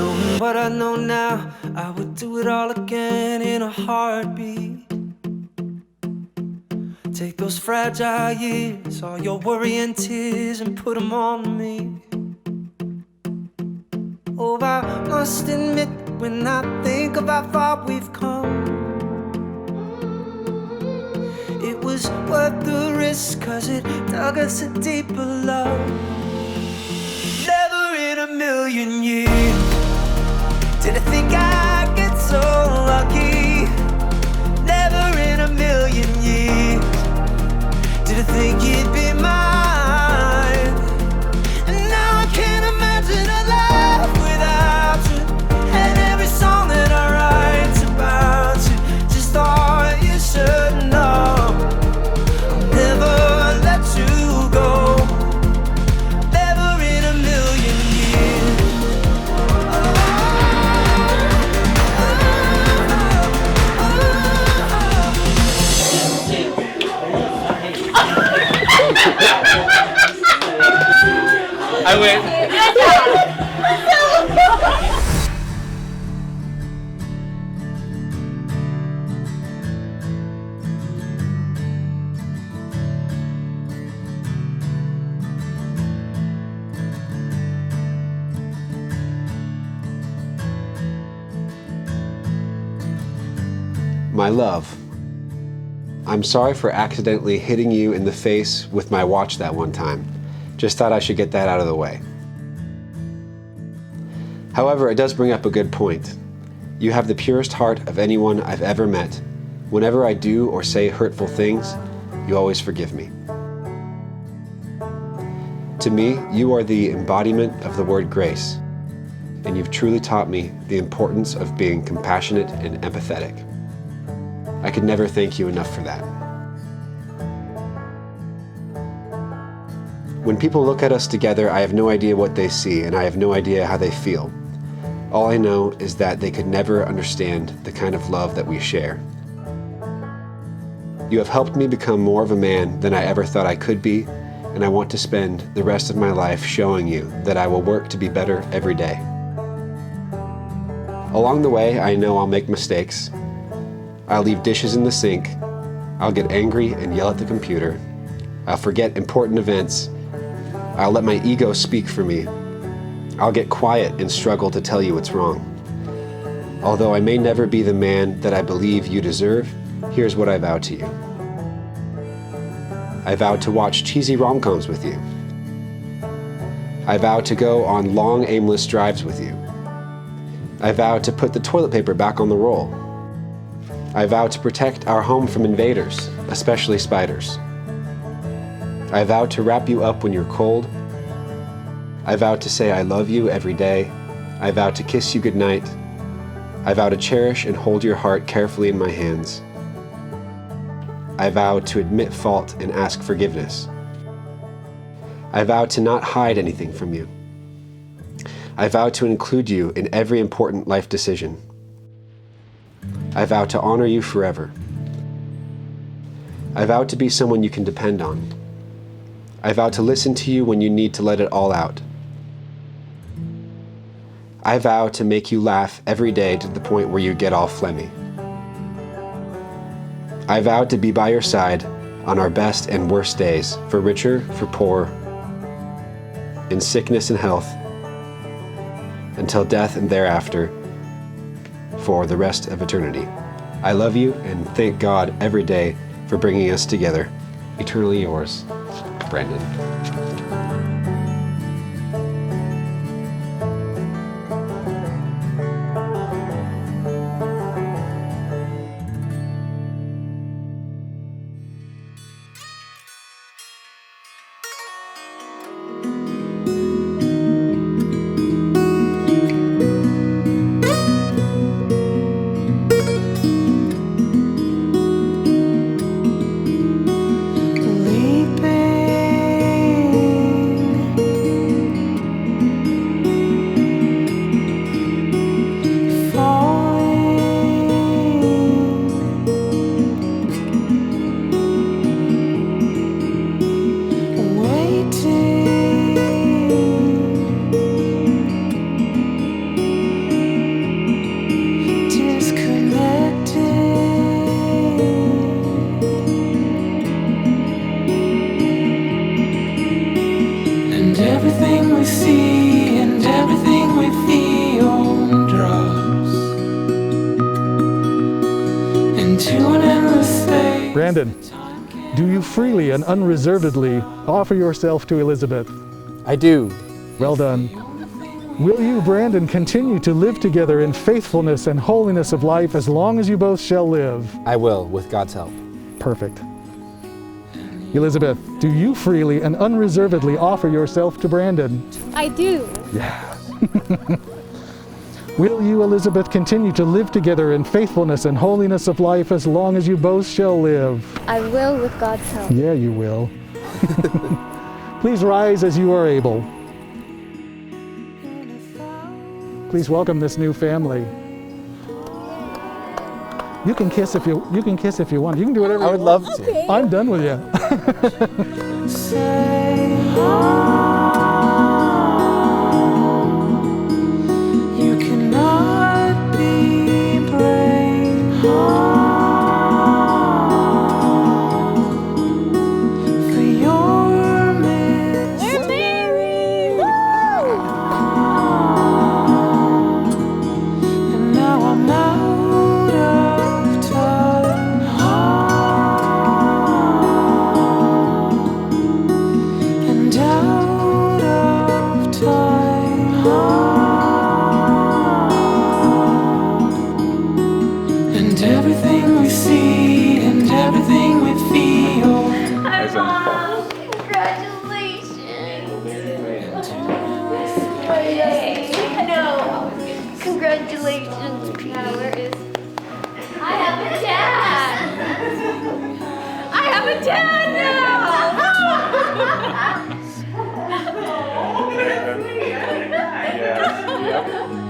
Knowing what I know now, I would do it all again in a heartbeat. Take those fragile years, all your worry and tears, and put them on me. Oh, I must admit, when I think of how far we've come, it was worth the risk, 'cause it dug us a deeper love. Never in a million years did I think I'd get so lucky. Never in a million years did I think you'd be mine. And now I can't imagine a life without you. And every song that I write's about you. Just thought you should know I'll never let you go. Never in a million years. I win. My love, I'm sorry for accidentally hitting you in the face with my watch that one time. Just thought I should get that out of the way. However, it does bring up a good point. You have the purest heart of anyone I've ever met. Whenever I do or say hurtful things, you always forgive me. To me, you are the embodiment of the word grace, and you've truly taught me the importance of being compassionate and empathetic. I could never thank you enough for that. When people look at us together, I have no idea what they see, and I have no idea how they feel. All I know is that they could never understand the kind of love that we share. You have helped me become more of a man than I ever thought I could be, and I want to spend the rest of my life showing you that I will work to be better every day. Along the way, I know I'll make mistakes. I'll leave dishes in the sink. I'll get angry and yell at the computer. I'll forget important events. I'll let my ego speak for me. I'll get quiet and struggle to tell you what's wrong. Although I may never be the man that I believe you deserve, here's what I vow to you. I vow to watch cheesy rom-coms with you. I vow to go on long, aimless drives with you. I vow to put the toilet paper back on the roll. I vow to protect our home from invaders, especially spiders. I vow to wrap you up when you're cold. I vow to say I love you every day. I vow to kiss you goodnight. I vow to cherish and hold your heart carefully in my hands. I vow to admit fault and ask forgiveness. I vow to not hide anything from you. I vow to include you in every important life decision. I vow to honor you forever. I vow to be someone you can depend on. I vow to listen to you when you need to let it all out. I vow to make you laugh every day to the point where you get all phlegmy. I vow to be by your side on our best and worst days, for richer, for poor, in sickness and health, until death and thereafter, for the rest of eternity. I love you and thank God every day for bringing us together. Eternally yours, Brandon. Brandon, do you freely and unreservedly offer yourself to Elizabeth? I do. Well done. Will you, Brandon, continue to live together in faithfulness and holiness of life as long as you both shall live? I will, with God's help. Perfect. Elizabeth, do you freely and unreservedly offer yourself to Brandon? I do. Yeah. Will you, Elizabeth, continue to live together in faithfulness and holiness of life as long as you both shall live? I will with God's help. Yeah, you will. Please rise as you are able. Please welcome this new family. You can kiss if you want. You can do whatever I you would want. love to. Okay. I'm done with you. You cannot be brave for your mystery. We're married! And now I'm out of time, and out of time, and everything we see and everything we feel. Hi, Mom. Congratulations. Yay. No. Congratulations, Pete. I have a dad. I have a dad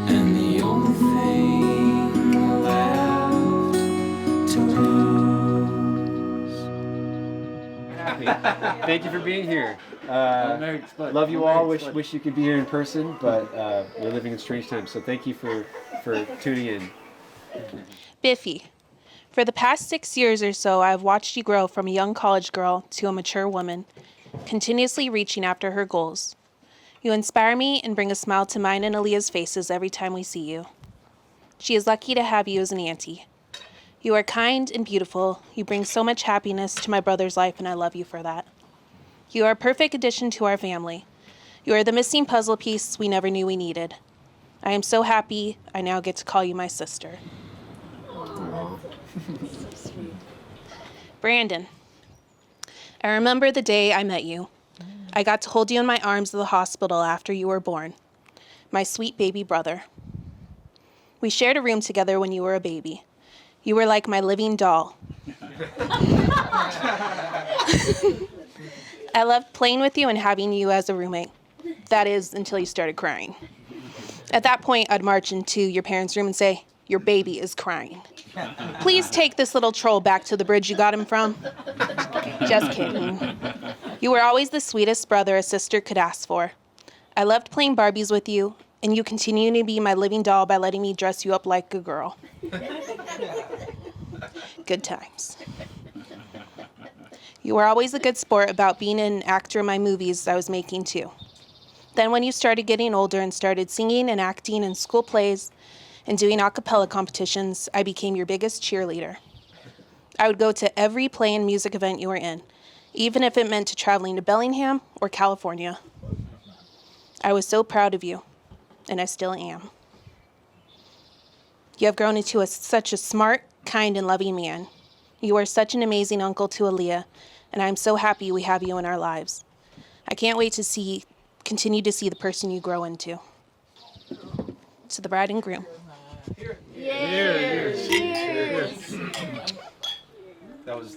And the only thing left to lose. Thank you for being here. Love you all. Wish you could be here in person, but we're living in strange times. So thank you for tuning in. Biffy, for the past 6 years or so, I have watched you grow from a young college girl to a mature woman, continuously reaching after her goals. You inspire me and bring a smile to mine and Aaliyah's faces every time we see you. She is lucky to have you as an auntie. You are kind and beautiful. You bring so much happiness to my brother's life, and I love you for that. You are a perfect addition to our family. You are the missing puzzle piece we never knew we needed. I am so happy I now get to call you my sister. Brandon, I remember the day I met you. I got to hold you in my arms at the hospital after you were born. My sweet baby brother. We shared a room together when you were a baby. You were like my living doll. I loved playing with you and having you as a roommate. That is, until you started crying. At that point, I'd march into your parents' room and say, "Your baby is crying. Please take this little troll back to the bridge you got him from." Just kidding. You were always the sweetest brother a sister could ask for. I loved playing Barbies with you, and you continue to be my living doll by letting me dress you up like a girl. Good times. You were always a good sport about being an actor in my movies I was making too. Then when you started getting older and started singing and acting in school plays and doing a cappella competitions, I became your biggest cheerleader. I would go to every play and music event you were in, even if it meant to traveling to Bellingham or California. I was so proud of you, and I still am. You have grown into such a smart, kind, and loving man. You are such an amazing uncle to Aaliyah, and I'm so happy we have you in our lives. I can't wait to continue to see the person you grow into. To the bride and groom. That was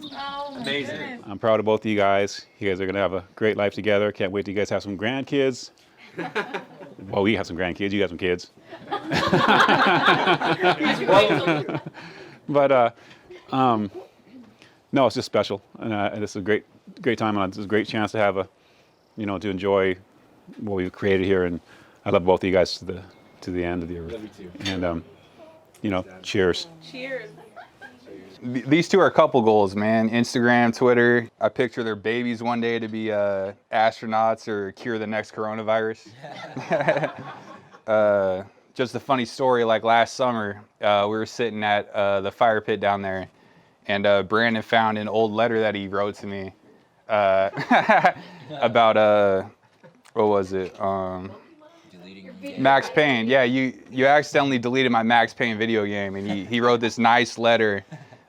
amazing. I'm proud of both of you guys. You guys are going to have a great life together. Can't wait till you guys have some grandkids. Well, we have some grandkids. You have some kids. But no, it's just special, and it's a great time, and it's a great chance to have to enjoy what we've created here. And I love both of you guys to the end of the earth. Love you too. And cheers. Cheers. These two are couple goals, man. Instagram, Twitter. I picture their babies one day to be astronauts or cure the next coronavirus. Just a funny story, like last summer, we were sitting at the fire pit down there, And Brandon found an old letter that he wrote to me about, what was it? Max Payne. Yeah, you accidentally deleted my Max Payne video game, and he wrote this nice letter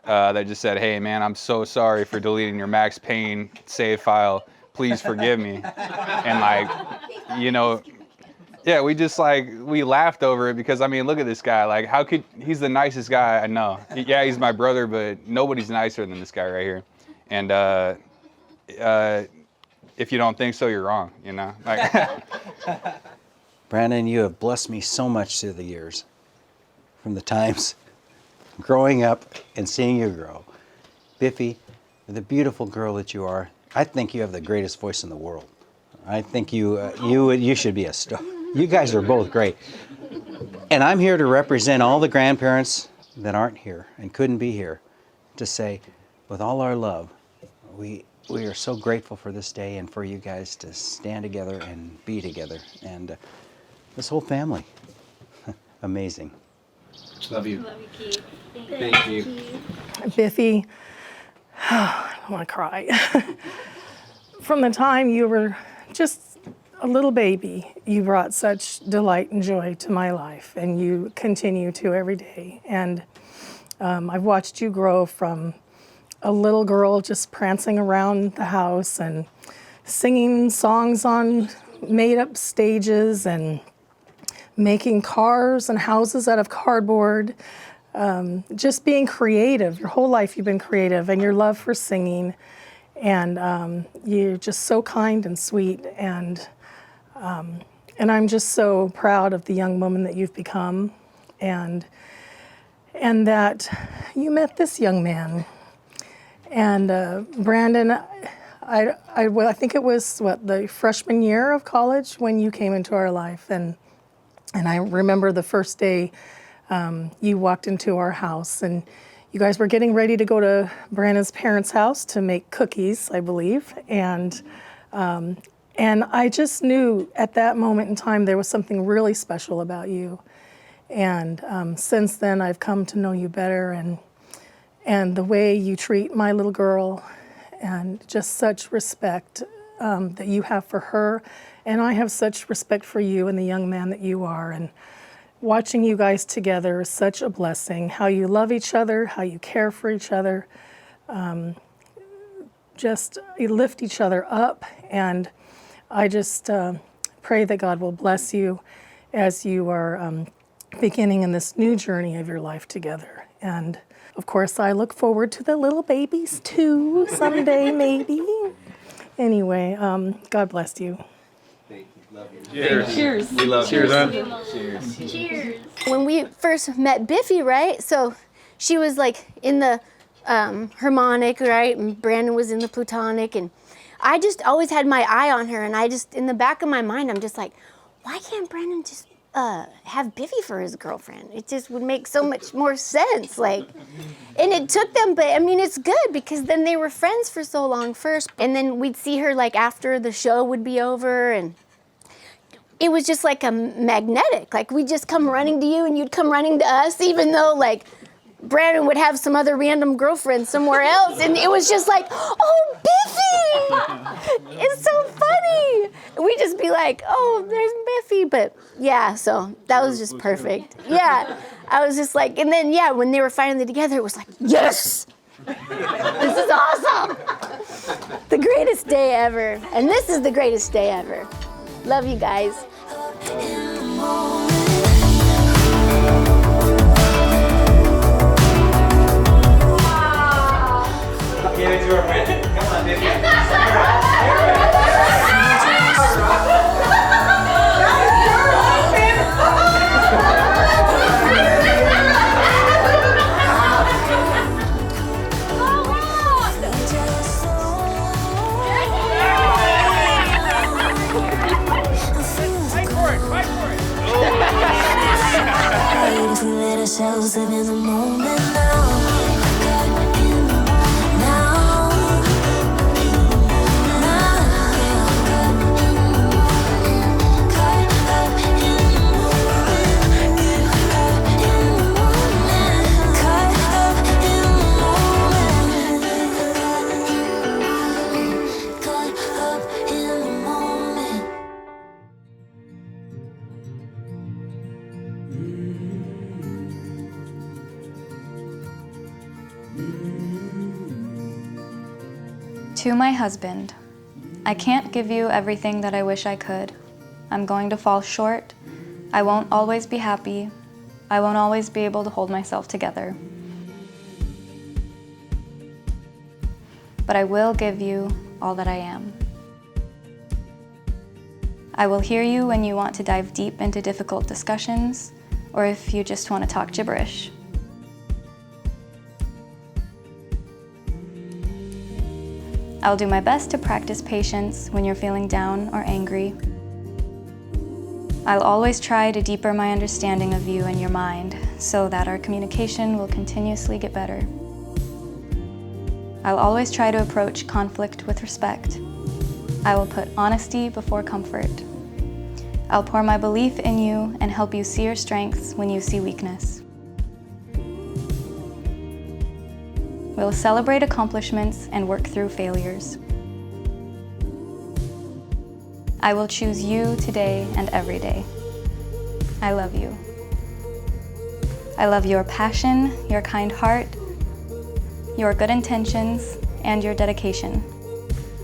that just said, "Hey man, I'm so sorry for deleting your Max Payne save file. Please forgive me." And like, you know, yeah, we laughed over it because I mean, look at this guy. Like, he's the nicest guy I know. Yeah, he's my brother, but nobody's nicer than this guy right here. And if you don't think so, you're wrong. You know, like. Brandon, you have blessed me so much through the years, from the times growing up and seeing you grow. Biffy, the beautiful girl that you are, I think you have the greatest voice in the world. I think you should be a star. You guys are both great. And I'm here to represent all the grandparents that aren't here and couldn't be here to say, with all our love, we are so grateful for this day and for you guys to stand together and be together. And this whole family, amazing. Love you. Love you, Keith. Thank you. Biffy, I don't want to cry. From the time you were just a little baby, you brought such delight and joy to my life, and you continue to every day. And I've watched you grow from a little girl just prancing around the house and singing songs on made-up stages and making cars and houses out of cardboard, just being creative. Your whole life you've been creative, and your love for singing, and you're just so kind and sweet, and I'm just so proud of the young woman that you've become, and that you met this young man. And Brandon, I think it was the freshman year of college when you came into our life, and I remember the first day you walked into our house, and you guys were getting ready to go to Brandon's parents' house to make cookies, I believe, and I just knew at that moment in time there was something really special about you. And since then I've come to know you better, and the way you treat my little girl, and just such respect that you have for her. And I have such respect for you and the young man that you are. And watching you guys together is such a blessing. How you love each other, how you care for each other. Just you lift each other up. And I just pray that God will bless you as you are beginning in this new journey of your life together. And of course, I look forward to the little babies too, someday maybe. Anyway, God bless you. Thank you. Love you. Cheers. Cheers. We love Cheers, you. man. Cheers. Cheers. When we first met Biffy, right? So she was like in the harmonic, right? And Brandon was in the plutonic. And I just always had my eye on her. And I just, in the back of my mind, I'm just like, why can't Brandon just have Biffy for his girlfriend? It just would make so much more sense. Like, and it took them, but I mean, it's good because then they were friends for so long first. And then we'd see her like after the show would be over, and it was just like a magnetic. Like we'd just come running to you and you'd come running to us, even though like Brandon would have some other random girlfriend somewhere else. And it was just like, oh, Biffy! It's so funny. We'd just be like, oh, there's Biffy. But yeah, so that was just perfect. Yeah, I was just like, and then yeah, when they were finally together, it was like, yes! This is awesome! The greatest day ever. And this is the greatest day ever. Love you guys. Give it to her, Brandon. Come on, baby. Let ourselves live in the moment now. To my husband, I can't give you everything that I wish I could. I'm going to fall short. I won't always be happy. I won't always be able to hold myself together. But I will give you all that I am. I will hear you when you want to dive deep into difficult discussions, or if you just want to talk gibberish. I'll do my best to practice patience when you're feeling down or angry. I'll always try to deepen my understanding of you and your mind so that our communication will continuously get better. I'll always try to approach conflict with respect. I will put honesty before comfort. I'll pour my belief in you and help you see your strengths when you see weakness. We'll celebrate accomplishments and work through failures. I will choose you today and every day. I love you. I love your passion, your kind heart, your good intentions, and your dedication.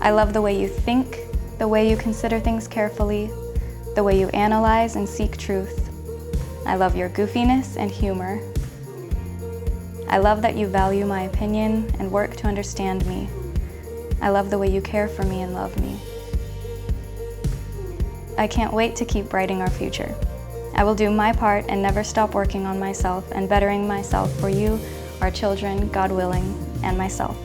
I love the way you think, the way you consider things carefully, the way you analyze and seek truth. I love your goofiness and humor. I love that you value my opinion and work to understand me. I love the way you care for me and love me. I can't wait to keep writing our future. I will do my part and never stop working on myself and bettering myself for you, our children, God willing, and myself.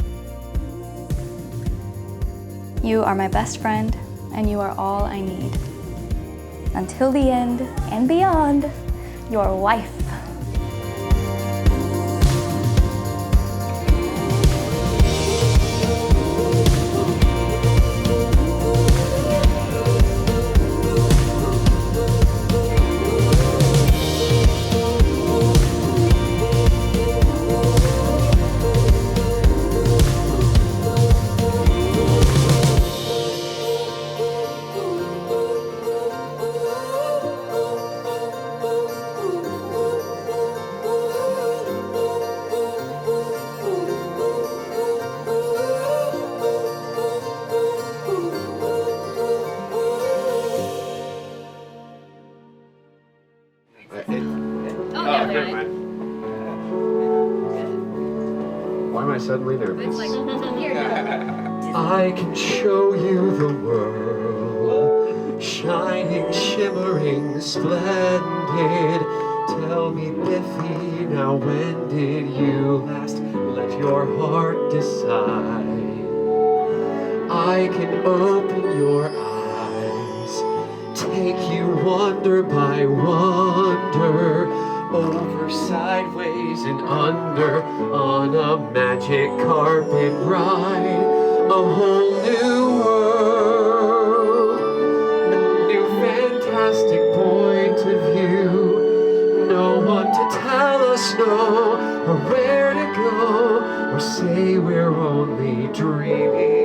You are my best friend, and you are all I need. Until the end and beyond, your wife. Why am I suddenly nervous? I can show you the world, shining, shimmering, splendid. Tell me, Biffy, now when did you last let your heart decide? I can open your eyes, take you wonder by wonder, over, sideways, and under, on a magic carpet ride. A whole new world, a new fantastic point of view. No one to tell us no, or where to go, or say we're only dreaming.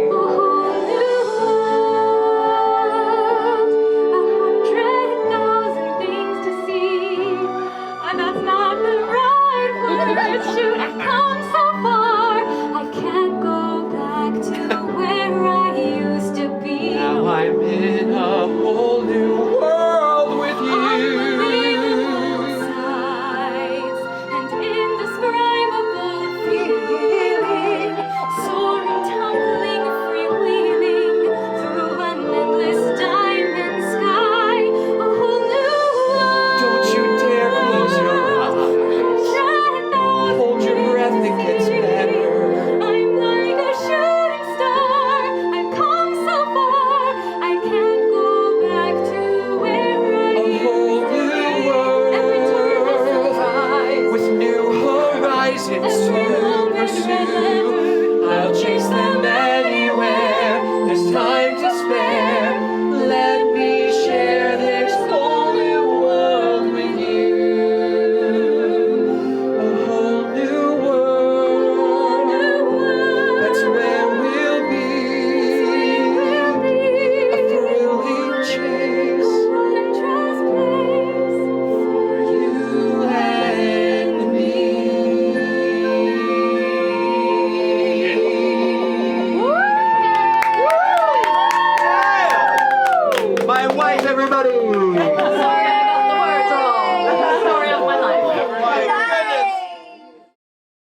I'm in a whole new world with you. And indescribable feeling, soaring, tumbling, freewheeling through an endless diamond sky. A whole new world. Don't you dare close your eyes. Hold your breath, it gets better. I'm like a shooting star. I've come so far. I can't go back to where I A whole new world with new horizons to pursue.